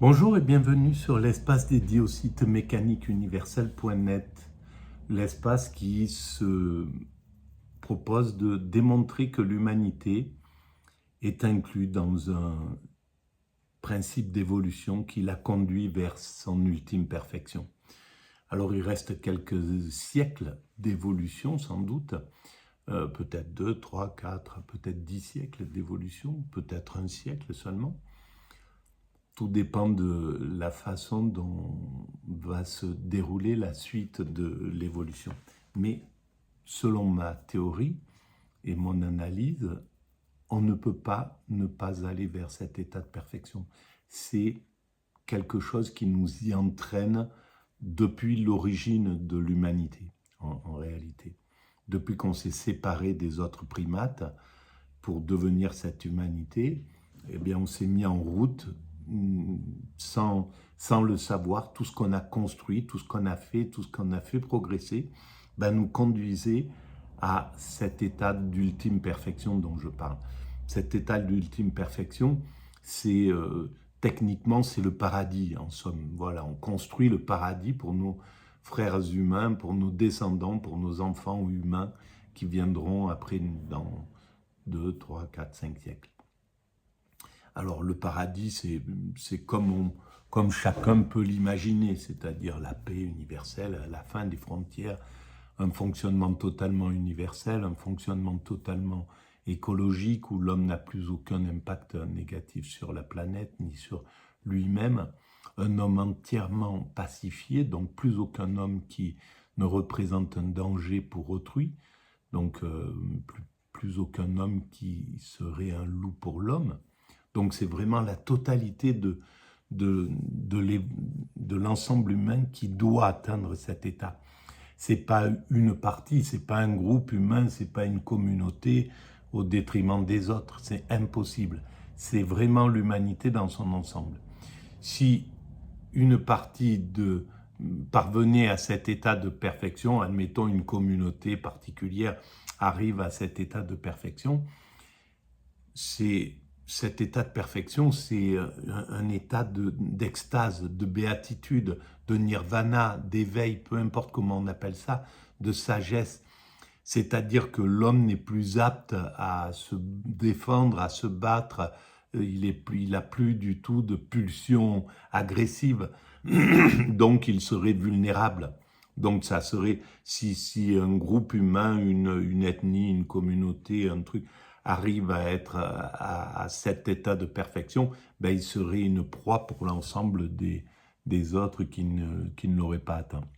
Bonjour et bienvenue sur l'espace dédié au site mécaniqueuniverselle.net, l'espace qui se propose de démontrer que l'humanité est inclue dans un principe d'évolution qui la conduit vers son ultime perfection. Alors il reste quelques siècles d'évolution sans doute, peut-être 2, 3, 4, peut-être 10 siècles d'évolution, peut-être un siècle seulement. Tout dépend de la façon dont va se dérouler la suite de l'évolution. Mais selon ma théorie et mon analyse, on ne peut pas ne pas aller vers cet état de perfection. C'est quelque chose qui nous y entraîne depuis l'origine de l'humanité, en réalité. Depuis qu'on s'est séparé des autres primates pour devenir cette humanité, eh bien on s'est mis en route sans le savoir. Tout ce qu'on a construit, tout ce qu'on a fait, tout ce qu'on a fait progresser, nous conduisait à cet état d'ultime perfection dont je parle. Cet état d'ultime perfection, c'est techniquement, c'est le paradis en somme. Voilà, on construit le paradis pour nos frères humains, pour nos descendants, pour nos enfants humains qui viendront après dans 2, 3, 4, 5 siècles. Alors le paradis, c'est comme chacun peut l'imaginer, c'est-à-dire la paix universelle, la fin des frontières, un fonctionnement totalement universel, un fonctionnement totalement écologique où l'homme n'a plus aucun impact négatif sur la planète ni sur lui-même, un homme entièrement pacifié, donc plus aucun homme qui ne représente un danger pour autrui, donc plus aucun homme qui serait un loup pour l'homme. Donc c'est vraiment la totalité de l'ensemble humain qui doit atteindre cet état. C'est pas une partie, c'est pas un groupe humain, c'est pas une communauté au détriment des autres. C'est impossible. C'est vraiment l'humanité dans son ensemble. Si une partie parvenait à cet état de perfection, admettons une communauté particulière arrive à cet état de perfection, cet état de perfection, c'est un état d'extase, de béatitude, de nirvana, d'éveil, peu importe comment on appelle ça, de sagesse. C'est-à-dire que l'homme n'est plus apte à se défendre, à se battre, il n'a plus du tout de pulsion agressive, donc il serait vulnérable. Donc ça serait, si un groupe humain, une ethnie, une communauté, un truc, arrive à être à cet état de perfection, il serait une proie pour l'ensemble des autres qui ne l'auraient pas atteint.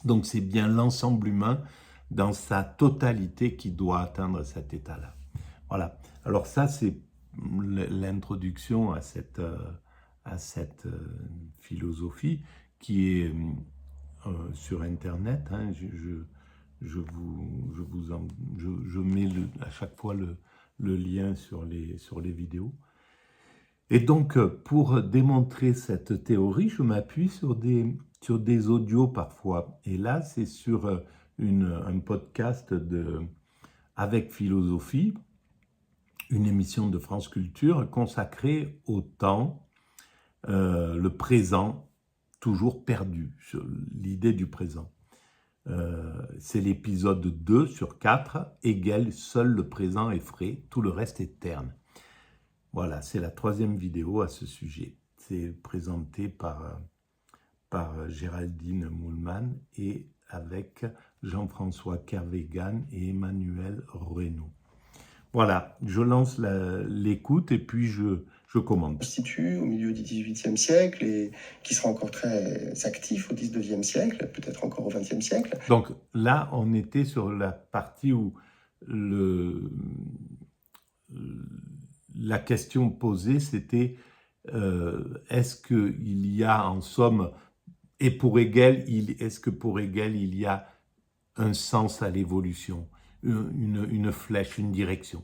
Donc c'est bien l'ensemble humain dans sa totalité qui doit atteindre cet état-là. Voilà. Alors ça, c'est l'introduction à cette philosophie qui est sur Internet. Hein. Je mets à chaque fois le lien sur les vidéos. Et donc, pour démontrer cette théorie, je m'appuie sur des audios parfois. Et là, c'est sur un podcast Avec Philosophie, une émission de France Culture consacrée au temps, le présent, toujours perdu, sur l'idée du présent. C'est l'épisode 2 sur 4, Hegel, seul le présent est frais, tout le reste est terne. Voilà, c'est la 3e vidéo à ce sujet. C'est présenté par Géraldine Moulman et avec Jean-François Kervégan et Emmanuel Reynaud. Voilà, je lance l'écoute et puis je commente. Constitue au milieu du XVIIIe siècle et qui sera encore très actif au XIXe siècle, peut-être encore au XXe siècle. Donc là, on était sur la partie où la question posée, c'était est-ce qu'il y a en somme, et pour Hegel, est-ce que pour Hegel, il y a un sens à l'évolution, une flèche, une direction?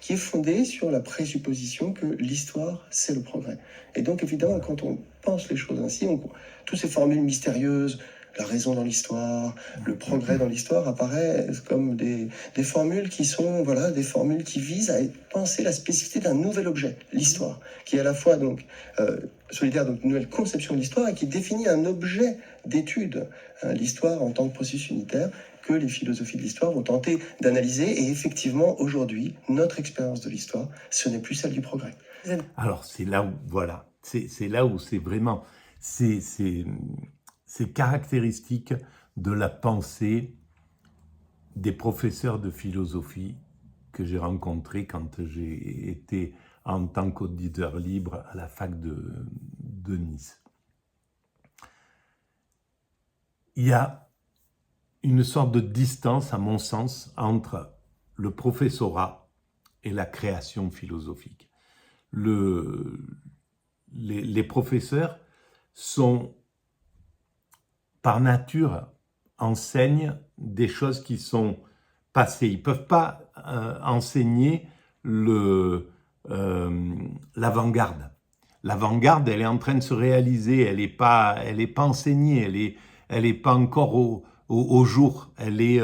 Qui est fondée sur la présupposition que l'histoire, c'est le progrès. Et donc, évidemment, quand on pense les choses ainsi, toutes ces formules mystérieuses, la raison dans l'histoire, le progrès dans l'histoire apparaissent comme des formules qui sont, voilà, des formules qui visent à penser la spécificité d'un nouvel objet, l'histoire, qui est à la fois donc solidaire, donc une nouvelle conception de l'histoire et qui définit un objet d'étude, l'histoire en tant que processus unitaire que les philosophies de l'histoire vont tenter d'analyser. Et effectivement, aujourd'hui, notre expérience de l'histoire, ce n'est plus celle du progrès. Alors, c'est là où, voilà, c'est là où c'est vraiment, c'est caractéristique de la pensée des professeurs de philosophie que j'ai rencontrés quand j'ai été en tant qu'auditeur libre à la fac de Nice. Il y a une sorte de distance, à mon sens, entre le professorat et la création philosophique. Les professeurs sont, par nature, enseignent des choses qui sont passées. Ils ne peuvent pas enseigner l'avant-garde. L'avant-garde, elle est en train de se réaliser, elle n'est pas enseignée, elle est pas encore au jour, elle est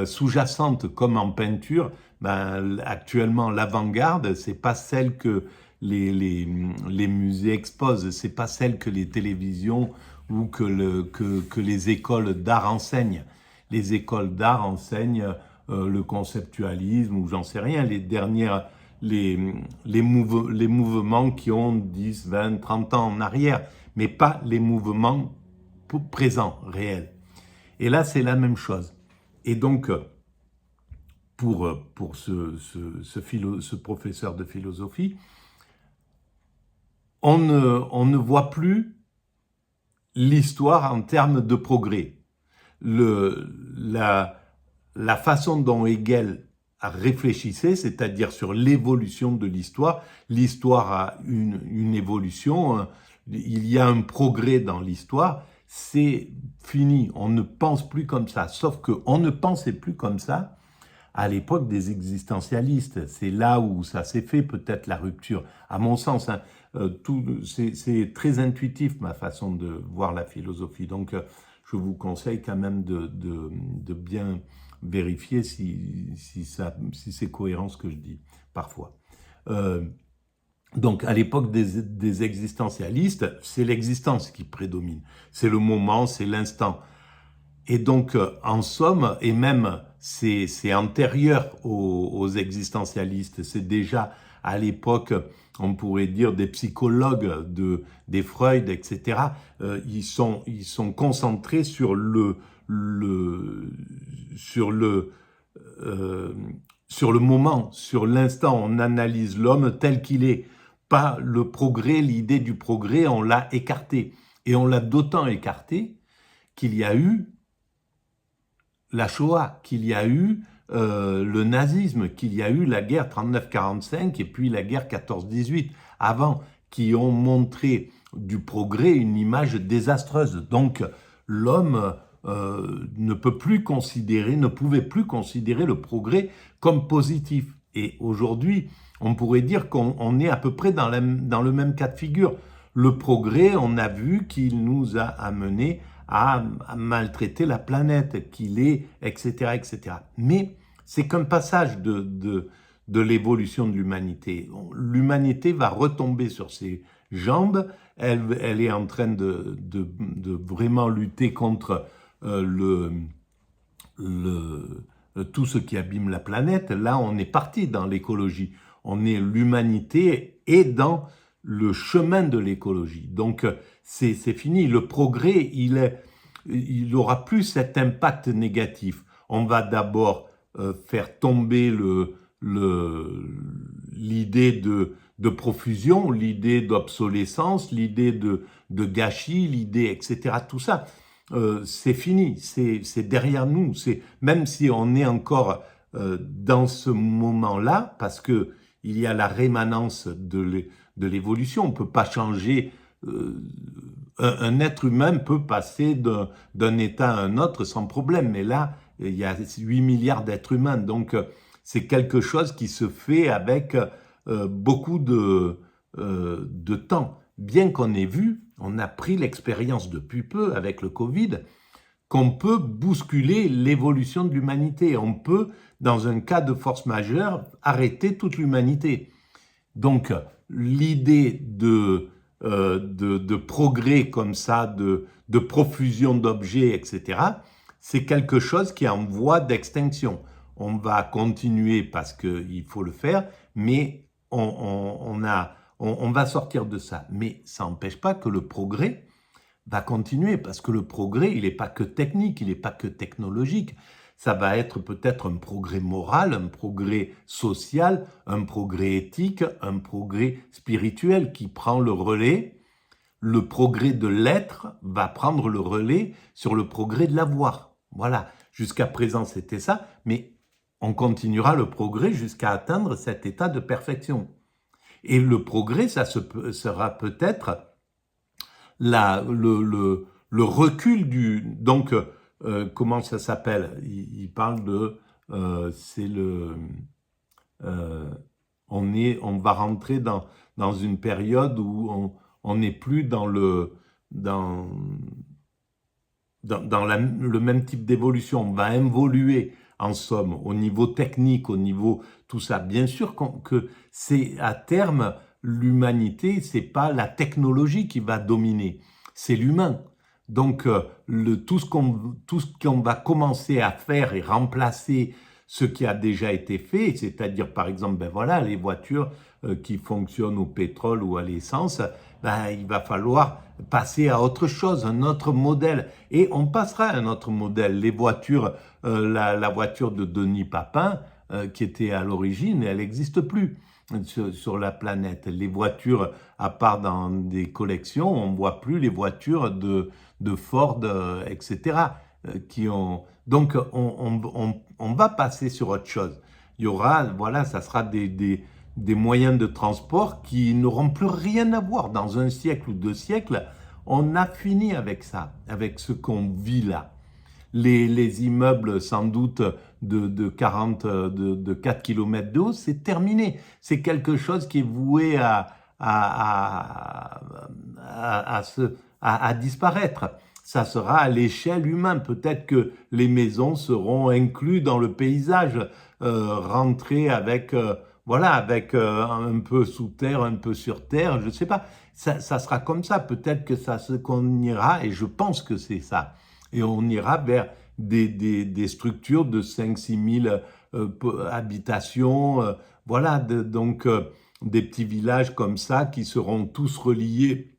sous-jacente comme en peinture. Ben, actuellement, l'avant-garde, c'est pas celle que les musées exposent, c'est pas celle que les télévisions ou que les écoles d'art enseignent. Les écoles d'art enseignent le conceptualisme ou j'en sais rien, les mouvements qui ont 10, 20, 30 ans en arrière, mais pas les mouvements présents, réels. Et là, c'est la même chose. Et donc, pour ce professeur de philosophie, on ne voit plus l'histoire en termes de progrès. La façon dont Hegel réfléchissait, c'est-à-dire sur l'évolution de l'histoire, l'histoire a une évolution, il y a un progrès dans l'histoire, c'est fini, on ne pense plus comme ça. Sauf qu'on ne pensait plus comme ça à l'époque des existentialistes. C'est là où ça s'est fait peut-être la rupture, à mon sens. Hein. C'est très intuitif ma façon de voir la philosophie. Donc je vous conseille quand même de bien vérifier si c'est cohérent ce que je dis parfois. Donc, à l'époque des existentialistes, c'est l'existence qui prédomine. C'est le moment, c'est l'instant. Et donc, en somme, et même c'est antérieur aux existentialistes, c'est déjà à l'époque, on pourrait dire, des psychologues, des Freud, etc. Ils sont concentrés sur le moment, sur l'instant. On analyse l'homme tel qu'il est. Pas le progrès, l'idée du progrès, on l'a écarté. Et on l'a d'autant écarté qu'il y a eu la Shoah, qu'il y a eu le nazisme, qu'il y a eu la guerre 39-45 et puis la guerre 14-18 avant, qui ont montré du progrès une image désastreuse. Donc l'homme ne pouvait plus considérer le progrès comme positif. Et aujourd'hui, on pourrait dire qu'on est à peu près dans le même cas de figure. Le progrès, on a vu qu'il nous a amené à maltraiter la planète, qu'il est, etc., etc. Mais c'est qu'un passage de l'évolution de l'humanité. L'humanité va retomber sur ses jambes, elle est en train de vraiment lutter contre tout ce qui abîme la planète. Là, on est parti dans l'écologie. L'humanité est dans le chemin de l'écologie. Donc, c'est fini. Le progrès, il aura plus cet impact négatif. On va d'abord faire tomber l'idée de profusion, l'idée d'obsolescence, l'idée de gâchis, l'idée, etc. Tout ça, c'est fini. C'est derrière nous. Même si on est encore dans ce moment-là, parce que il y a la rémanence de l'évolution. On ne peut pas changer. Un être humain peut passer d'un état à un autre sans problème. Mais là, il y a 8 milliards d'êtres humains. Donc, c'est quelque chose qui se fait avec beaucoup de temps. Bien qu'on ait vu, on a pris l'expérience depuis peu avec le Covid, qu'on peut bousculer l'évolution de l'humanité. On peut, dans un cas de force majeure, arrêter toute l'humanité. Donc, l'idée de progrès comme ça, de profusion d'objets, etc., c'est quelque chose qui est en voie d'extinction. On va continuer parce qu'il faut le faire, mais on va sortir de ça. Mais ça n'empêche pas que le progrès va continuer, parce que le progrès, il n'est pas que technique, il n'est pas que technologique. Ça va être peut-être un progrès moral, un progrès social, un progrès éthique, un progrès spirituel qui prend le relais. Le progrès de l'être va prendre le relais sur le progrès de l'avoir. Voilà, jusqu'à présent c'était ça, mais on continuera le progrès jusqu'à atteindre cet état de perfection. Et le progrès, ça sera peut-être le recul du... Donc, comment ça s'appelle? Il parle de... c'est le... on va rentrer dans une période où on n'est plus dans le même type d'évolution. On va évoluer, en somme, au niveau technique, au niveau tout ça. Bien sûr que c'est à terme, l'humanité, c'est pas la technologie qui va dominer, c'est l'humain. Donc, tout ce qu'on va commencer à faire et remplacer ce qui a déjà été fait, c'est-à-dire, par exemple, ben voilà, les voitures qui fonctionnent au pétrole ou à l'essence, ben, il va falloir passer à autre chose, un autre modèle. Et on passera à un autre modèle. Les voitures, la voiture de Denis Papin, qui était à l'origine, elle n'existe plus sur la planète. Les voitures, à part dans des collections, on ne voit plus les voitures de Ford, etc. Qui ont... Donc, on va passer sur autre chose. Il y aura, voilà, ça sera des moyens de transport qui n'auront plus rien à voir. Dans un siècle ou 2 siècles, on a fini avec ça, avec ce qu'on vit là. Les immeubles, sans doute, de 4 km de haut, c'est terminé. C'est quelque chose qui est voué à disparaître. Ça sera à l'échelle humaine. Peut-être que les maisons seront incluses dans le paysage, rentrer avec, voilà, avec un peu sous terre, un peu sur terre, je ne sais pas. Ça sera comme ça. Peut-être que qu'on ira, et je pense que c'est ça. Et on ira vers des structures de 5-6 000 habitations, voilà, donc des petits villages comme ça qui seront tous reliés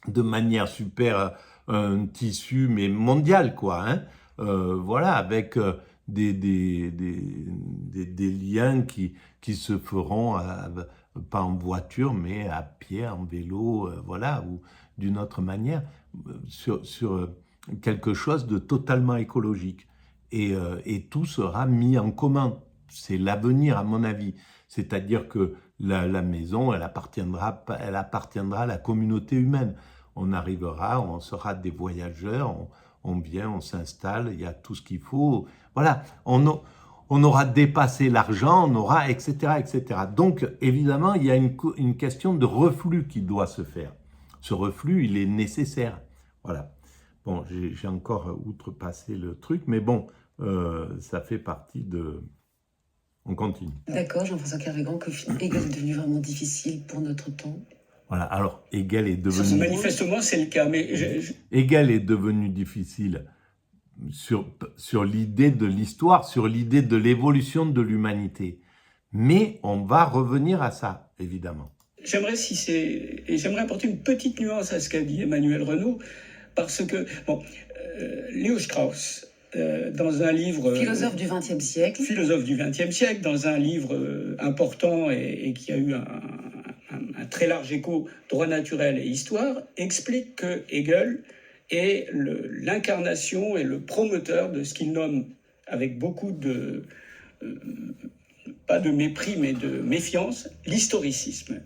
de manière super, un tissu mais mondial, quoi, hein, voilà, avec des liens qui se feront pas en voiture mais à pied, en vélo, voilà, ou d'une autre manière, sur quelque chose de totalement écologique. Et tout sera mis en commun. C'est l'avenir, à mon avis. C'est-à-dire que la maison, elle appartiendra à la communauté humaine. On arrivera, on sera des voyageurs, on vient, on s'installe, il y a tout ce qu'il faut. Voilà, on aura dépassé l'argent, on aura, etc., etc. Donc, évidemment, il y a une question de reflux qui doit se faire. Ce reflux, il est nécessaire. Voilà. Bon, j'ai encore outrepassé le truc, mais bon, ça fait partie de... On continue. D'accord, Jean-François Kervégan, que Hegel est devenu vraiment difficile pour notre temps. Voilà, alors Hegel est devenu... Manifestement, c'est le cas, mais... Hegel est devenu difficile sur l'idée de l'histoire, sur l'idée de l'évolution de l'humanité. Mais on va revenir à ça, évidemment. J'aimerais apporter une petite nuance à ce qu'a dit Emmanuel Renaud, parce que, bon, Léo Strauss, dans un livre... Philosophe du XXe siècle. Philosophe du XXe siècle, dans un livre important et qui a eu un très large écho, Droit naturel et histoire, explique que Hegel est l'incarnation et le promoteur de ce qu'il nomme, avec beaucoup de... pas de mépris, mais de méfiance, l'historicisme.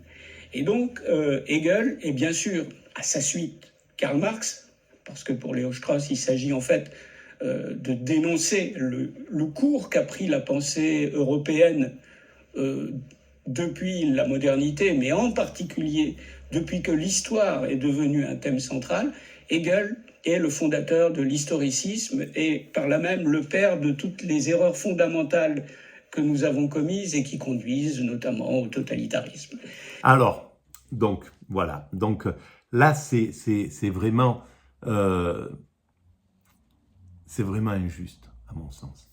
Et donc, Hegel est bien sûr, à sa suite, Karl Marx, parce que pour Léo Strauss, il s'agit en fait de dénoncer le cours qu'a pris la pensée européenne depuis la modernité, mais en particulier depuis que l'histoire est devenue un thème central. Hegel est le fondateur de l'historicisme et par là même le père de toutes les erreurs fondamentales que nous avons commises et qui conduisent notamment au totalitarisme. Alors, donc, voilà. Donc, là, c'est vraiment injuste, à mon sens.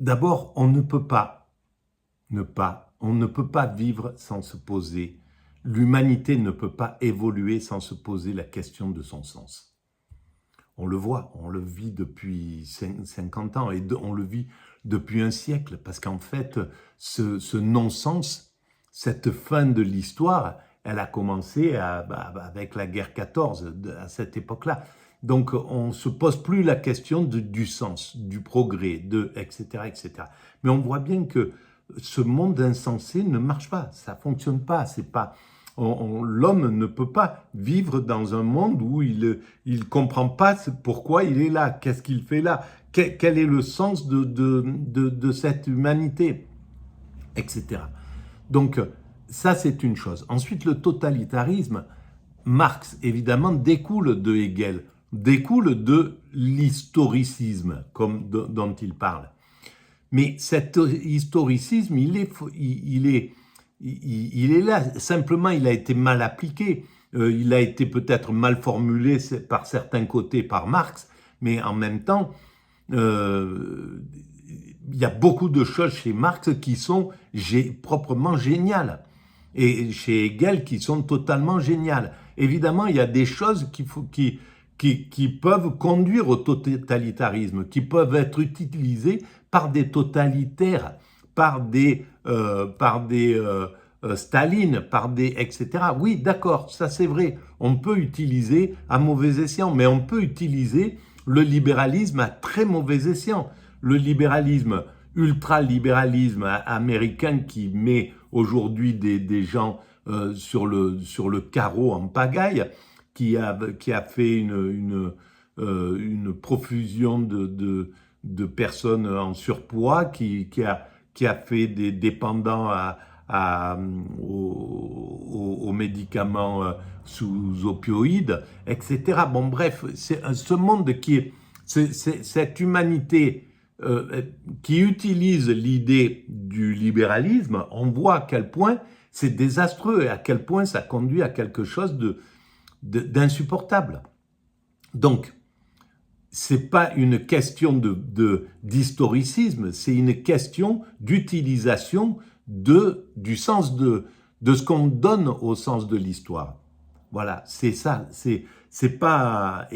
D'abord, on ne peut pas vivre sans se poser, l'humanité ne peut pas évoluer sans se poser la question de son sens. On le voit, on le vit depuis 50 ans et on le vit depuis un siècle, parce qu'en fait, ce non-sens, cette fin de l'histoire, elle a commencé avec la guerre 14, à cette époque-là. Donc, on ne se pose plus la question du sens, du progrès, etc., etc. Mais on voit bien que ce monde insensé ne marche pas, ça ne fonctionne pas. L'homme ne peut pas vivre dans un monde où il ne comprend pas pourquoi il est là, qu'est-ce qu'il fait là, quel est le sens de cette humanité, etc. Donc, ça, c'est une chose. Ensuite, le totalitarisme, Marx, évidemment, découle de Hegel, découle de l'historicisme dont il parle. Mais cet historicisme, il est là. Simplement, il a été mal appliqué. Il a été peut-être mal formulé par certains côtés par Marx, mais en même temps, il y a beaucoup de choses chez Marx qui sont proprement géniales. Et chez Hegel qui sont totalement géniales. Évidemment, il y a des choses qui peuvent conduire au totalitarisme, qui peuvent être utilisées par des totalitaires, par des Staline, etc. Oui, d'accord, ça c'est vrai. On peut utiliser à mauvais escient, mais on peut utiliser le libéralisme à très mauvais escient. Le libéralisme, ultra-libéralisme américain qui met aujourd'hui des gens sur le carreau en pagaille, qui a fait une profusion de personnes en surpoids, qui a fait des dépendants aux médicaments sous opioïdes, etc. Bon, bref, c'est ce monde cette humanité qui utilise l'idée du libéralisme. On voit à quel point c'est désastreux et à quel point ça conduit à quelque chose d'insupportable. Donc, c'est pas une question d'historicisme, c'est une question d'utilisation du sens de ce qu'on donne au sens de l'histoire. Voilà, c'est ça. C'est pas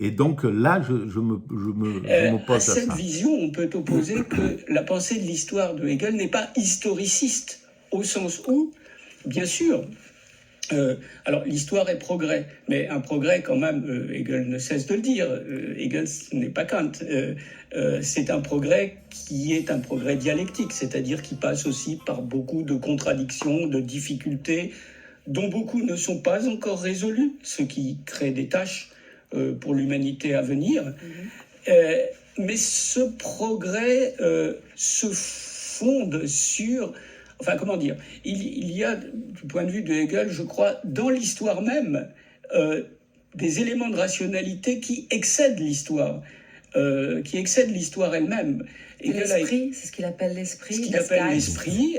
et donc là, je me pose à cette vision, on peut opposer que la pensée de l'histoire de Hegel n'est pas historiciste, au sens où, bien sûr, alors l'histoire est progrès, mais un progrès quand même, Hegel ne cesse de le dire, Hegel n'est pas Kant, c'est un progrès qui est un progrès dialectique, c'est-à-dire qui passe aussi par beaucoup de contradictions, de difficultés, dont beaucoup ne sont pas encore résolues, ce qui crée des tâches pour l'humanité à venir. Mais ce progrès se fonde sur... Enfin, comment dire, il y a, du point de vue de Hegel, je crois, dans l'histoire même, des éléments de rationalité qui excèdent l'histoire elle-même. L'esprit, c'est ce qu'il appelle l'esprit. Ce qu'il appelle l'esprit,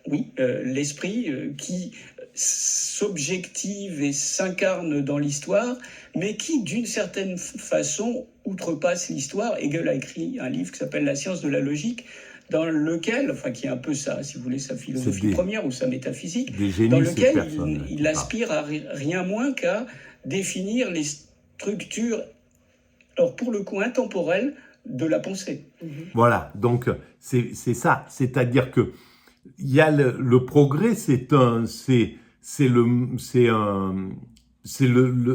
oui, l'esprit qui s'objective et s'incarne dans l'histoire, mais qui, d'une certaine façon, outrepasse l'histoire. Hegel a écrit un livre qui s'appelle « La science de la logique », dans lequel, enfin qui est un peu ça, si vous voulez, sa philosophie première ou sa métaphysique, dans lequel il aspire à rien moins qu'à définir les structures, alors pour le coup intemporelles, de la pensée. Voilà, donc c'est ça, c'est-à-dire que il y a le progrès, c'est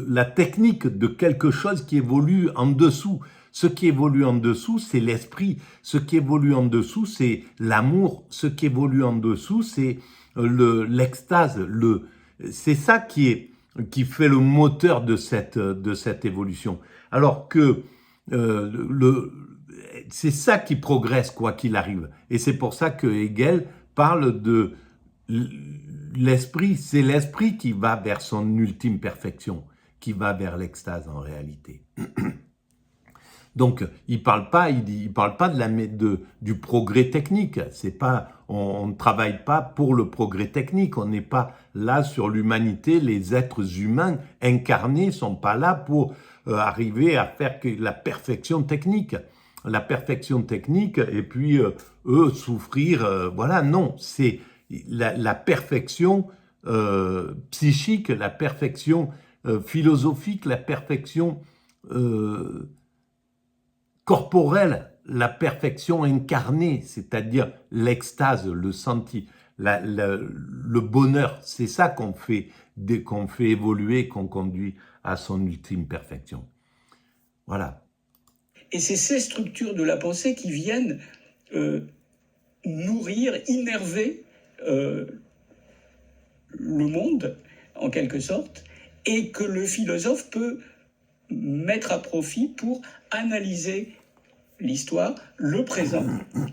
la technique de quelque chose qui évolue en dessous. Ce qui évolue en dessous, c'est l'esprit. Ce qui évolue en dessous, c'est l'amour. Ce qui évolue en dessous, c'est l'extase. C'est ça qui fait le moteur de cette évolution. Alors que c'est ça qui progresse quoi qu'il arrive. Et c'est pour ça que Hegel parle de l'esprit, c'est l'esprit qui va vers son ultime perfection, qui va vers l'extase en réalité. Donc, il parle pas du progrès technique. C'est pas, on ne travaille pas pour le progrès technique. On n'est pas là sur l'humanité. Les êtres humains incarnés sont pas là pour arriver à faire que la perfection technique. La perfection technique et puis eux souffrir. Voilà, non, c'est la perfection psychique, la perfection philosophique, la perfection corporelle, la perfection incarnée, c'est-à-dire l'extase, le senti, le bonheur. C'est ça qu'on fait évoluer, qu'on conduit à son ultime perfection. Voilà. Et c'est ces structures de la pensée qui viennent nourrir, innerver le monde, en quelque sorte, et que le philosophe peut mettre à profit pour analyser l'histoire, le présent,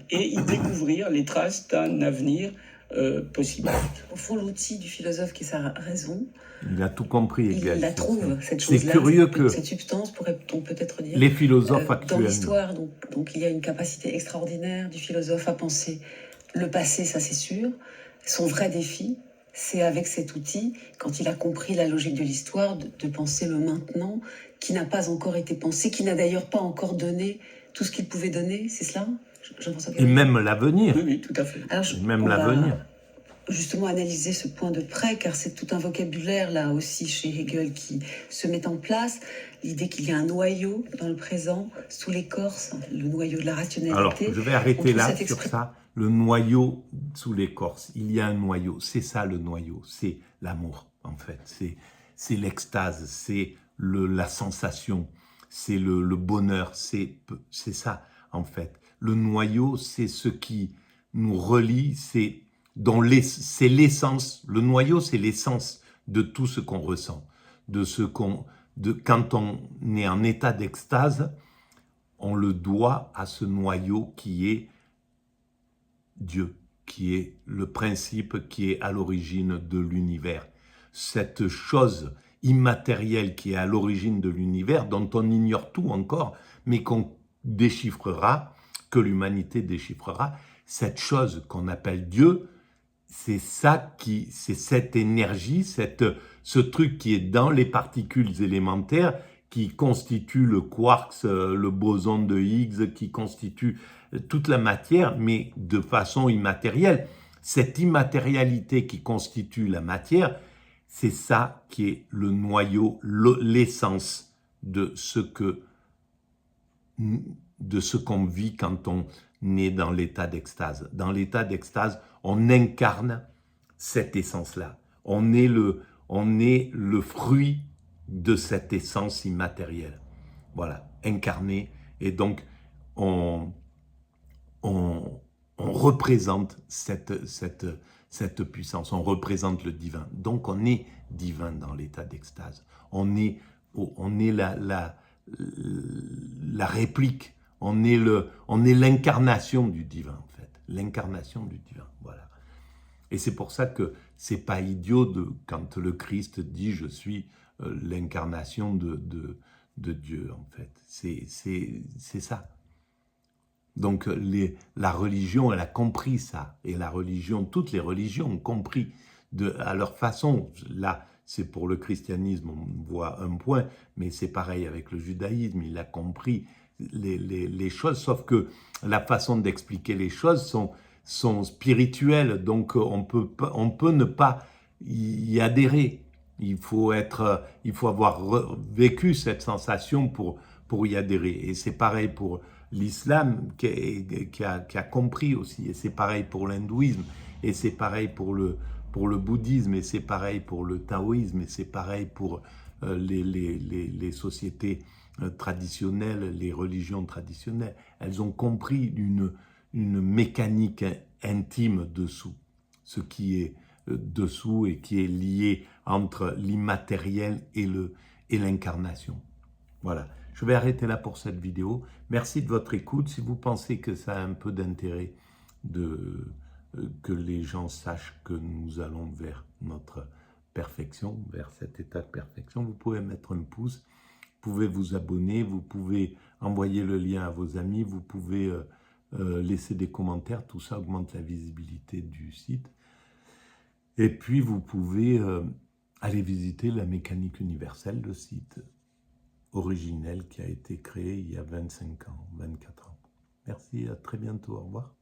et y découvrir les traces d'un avenir possible. Au fond, l'outil du philosophe qui est sa raison, il a tout compris. il la trouve, cette C'est chose-là, curieux que cette substance, pourrait-on peut-être dire. les philosophes Dans actuels, l'histoire, donc il y a une capacité extraordinaire du philosophe à penser le passé, ça c'est sûr. Son vrai défi, c'est avec cet outil, quand il a compris la logique de l'histoire, de penser le maintenant, qui n'a pas encore été pensé, qui n'a d'ailleurs pas encore donné tout ce qu'il pouvait donner, c'est cela, Jean-François et Cavalier? même l'avenir, Oui, oui, tout à fait. Alors, même on va l'avenir. justement analyser ce point de près, car c'est tout un vocabulaire là aussi chez Hegel qui se met en place. L'idée qu'il y a un noyau dans le présent, sous l'écorce, le noyau de la rationalité. Alors, je vais arrêter trouve là cette sur ça. Le noyau sous l'écorce. Il y a un noyau. C'est ça le noyau. C'est l'amour, en fait. C'est l'extase. C'est la sensation. C'est le bonheur. C'est ça, en fait. Le noyau, c'est ce qui nous relie. C'est l'essence. Le noyau, c'est l'essence de tout ce qu'on ressent. Quand on est en état d'extase, on le doit à ce noyau qui est Dieu, qui est le principe qui est à l'origine de l'univers. Cette chose immatérielle qui est à l'origine de l'univers, dont on ignore tout encore, mais qu'on déchiffrera, que l'humanité déchiffrera, cette chose qu'on appelle Dieu, c'est cette énergie, ce truc qui est dans les particules élémentaires, qui constitue le quark, le boson de Higgs, qui constitue toute la matière, mais de façon immatérielle. Cette immatérialité qui constitue la matière, c'est ça qui est le noyau, l'essence de ce qu'on vit quand on est dans l'état d'extase. Dans l'état d'extase, on incarne cette essence-là. On est le fruit de cette essence immatérielle. Voilà, incarné. Et donc, on représente cette puissance, on représente le divin. Donc, on est divin dans l'état d'extase. On est la réplique, on est l'incarnation du divin, en fait. L'incarnation du divin, voilà. Et c'est pour ça que c'est pas idiot quand le Christ dit « je suis l'incarnation de Dieu », en fait. C'est ça. Donc la religion, elle a compris ça. Et la religion, toutes les religions ont compris à leur façon. Là, c'est pour le christianisme, on voit un point, mais c'est pareil avec le judaïsme, il a compris les choses, sauf que la façon d'expliquer les choses sont spirituelles, donc on peut ne pas y adhérer. Il faut avoir vécu cette sensation pour y adhérer. Et c'est pareil pour l'islam qui a compris aussi, et c'est pareil pour l'hindouisme, et c'est pareil pour le bouddhisme, et c'est pareil pour le taoïsme, et c'est pareil pour les sociétés traditionnelles, les religions traditionnelles. Elles ont compris une mécanique intime dessous, ce qui est dessous et qui est lié entre l'immatériel et l'incarnation. Voilà. Je vais arrêter là pour cette vidéo. Merci de votre écoute. Si vous pensez que ça a un peu d'intérêt, que les gens sachent que nous allons vers notre perfection, vers cet état de perfection, vous pouvez mettre un pouce, vous pouvez vous abonner, vous pouvez envoyer le lien à vos amis, vous pouvez laisser des commentaires, tout ça augmente la visibilité du site. Et puis vous pouvez aller visiter la mécanique universelle, le site originel qui a été créé il y a 25 ans, 24 ans. Merci, à très bientôt, au revoir.